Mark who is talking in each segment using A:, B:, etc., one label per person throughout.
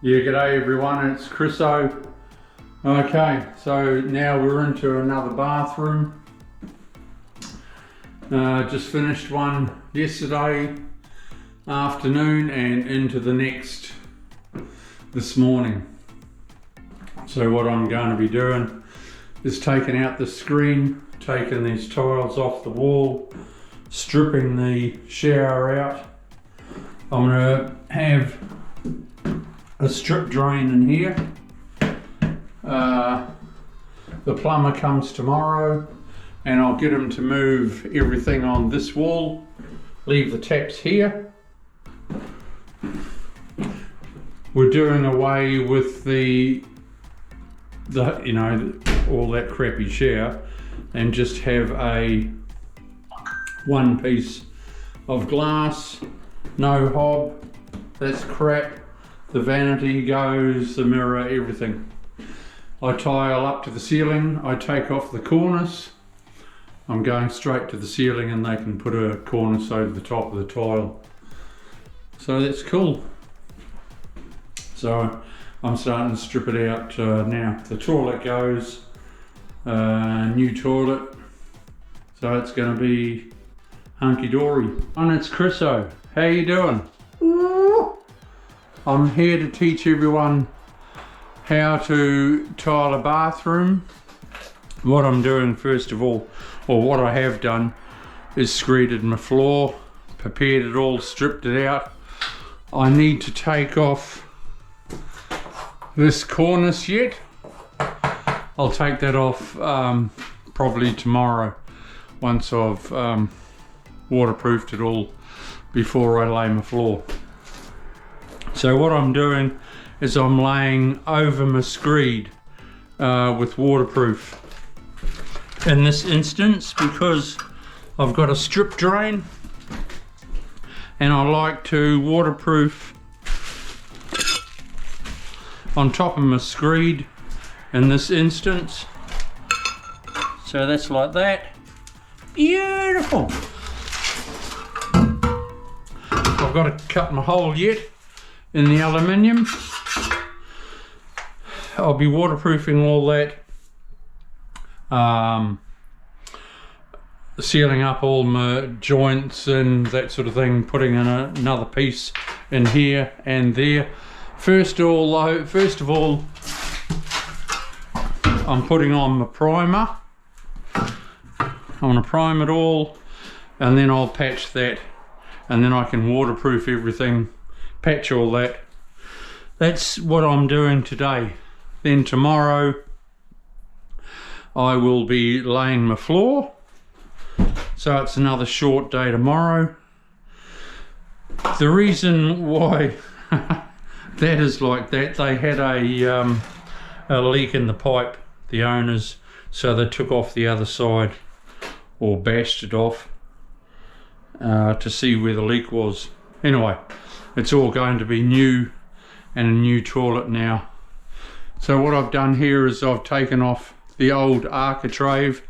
A: Yeah, g'day everyone, it's Chriso. Okay, so now we're into another bathroom. Just finished one yesterday afternoon and into the next this morning. So what I'm going to be doing is taking out the screen, taking these tiles off the wall, stripping the shower out. I'm going to have a strip drain in here. The plumber comes tomorrow and I'll get him to move everything on this wall, leave the taps here. We're doing away with the you know, all that crappy shower and just have a one piece of glass, no hob, that's crap. The vanity goes, the mirror, everything. I tile up to the ceiling, I take off the cornice. I'm going straight to the ceiling and they can put a cornice over the top of the tile. So that's cool. So I'm starting to strip it out now. The toilet goes, new toilet. So it's going to be hunky-dory. And it's Chriso. How you doing? I'm here to teach everyone how to tile a bathroom. What I'm doing first of all, or what I have done, is screeded my floor, prepared it all, stripped it out. I need to take off this cornice yet. I'll take that off probably tomorrow once I've waterproofed it all before I lay my floor. So what I'm doing is I'm laying over my screed with waterproof. In this instance, because I've got a strip drain and I like to waterproof on top of my screed in this instance. So that's like that. Beautiful. I've got to cut my hole yet in the aluminium. I'll be waterproofing all that, sealing up all my joints and that sort of thing, putting in another piece in here and there. First of all, I'm putting on my primer. I'm going to prime it all and then I'll patch that, and then I can waterproof everything, patch all that. That's what I'm doing today. Then tomorrow I will be laying my floor, so it's another short day tomorrow. The reason why that is like that, they had a leak in the pipe, the owners, so they took off the other side, or bashed it off to see where the leak was. Anyway, it's all going to be new and a new toilet now. So what I've done here is I've taken off the old architrave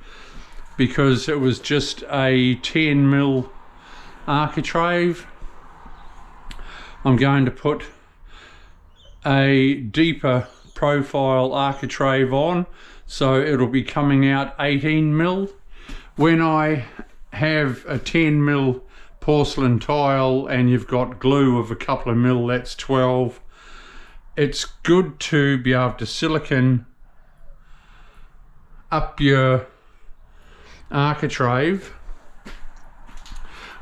A: because it was just a 10mm architrave. I'm going to put a deeper profile architrave on, so it'll be coming out 18mm. When I have a 10mm porcelain tile and you've got glue of a couple of mil, that's 12. It's good to be able to silicone up your architrave.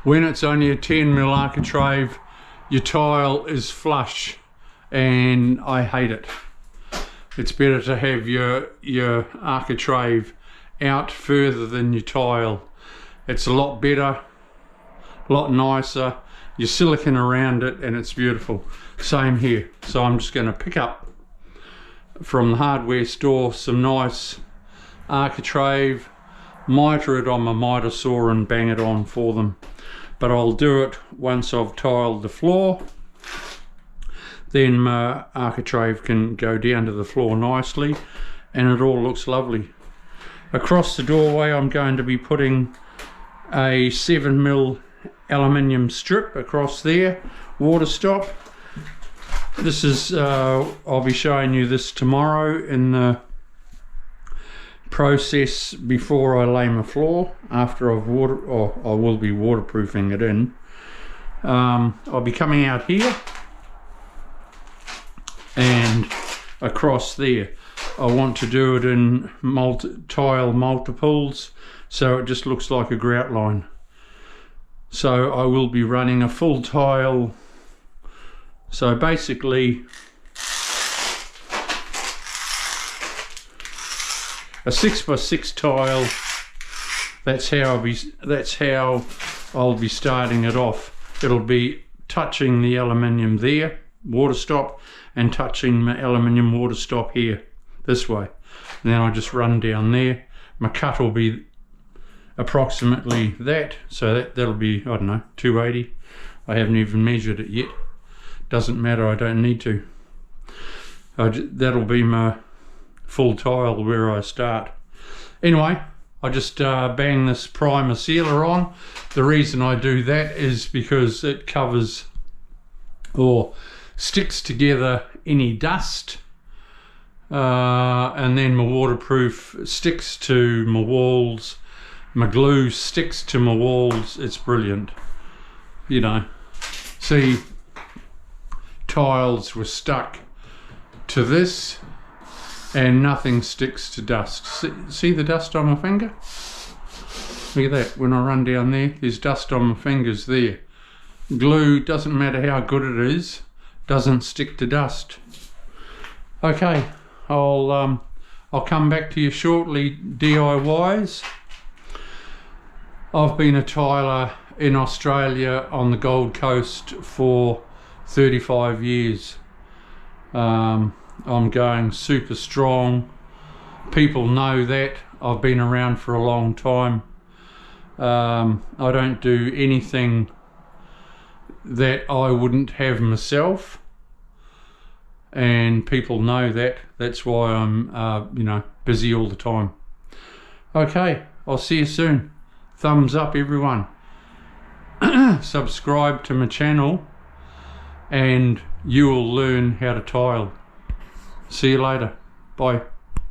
A: When it's only a 10mm architrave, your tile is flush and I hate it. It's better to have your architrave out further than your tile. It's a lot better, a lot nicer. You silicone around it and it's beautiful. Same here. So I'm just going to pick up from the hardware store some nice architrave, miter it on my miter saw and bang it on for them. But I'll do it once I've tiled the floor. Then my architrave can go down to the floor nicely and it all looks lovely. Across the doorway I'm going to be putting a 7mm aluminium strip across there, water stop. This is, I'll be showing you this tomorrow in the process before I lay my floor, after I've I will be waterproofing it in. I'll be coming out here and across there. I want to do it in tile multiples, so it just looks like a grout line. So I will be running a full tile. So basically a 6x6 tile. That's how I'll be starting it off. It'll be touching the aluminium there, water stop, and touching my aluminium water stop here, this way. And then I just run down there. My cut will be approximately that, so that'll be, I don't know, 280. I haven't even measured it yet. Doesn't matter, I don't need to. That'll be my full tile where I start. Anyway, I just bang this primer sealer on. The reason I do that is because it covers or sticks together any dust, and then my waterproof sticks to my walls. My glue sticks to my walls. It's brilliant. You know, see, tiles were stuck to this and nothing sticks to dust. See the dust on my finger? Look at that. When I run down there, there's dust on my fingers there. Glue, doesn't matter how good it is, doesn't stick to dust. Okay, I'll come back to you shortly, DIYs. I've been a tiler in Australia on the Gold Coast for 35 years. I'm going super strong. People know that. I've been around for a long time. I don't do anything that I wouldn't have myself, and people know that. That's why I'm you know, busy all the time. Okay, I'll see you soon. Thumbs up, everyone. Subscribe to my channel and you will learn how to tile. See you later. Bye.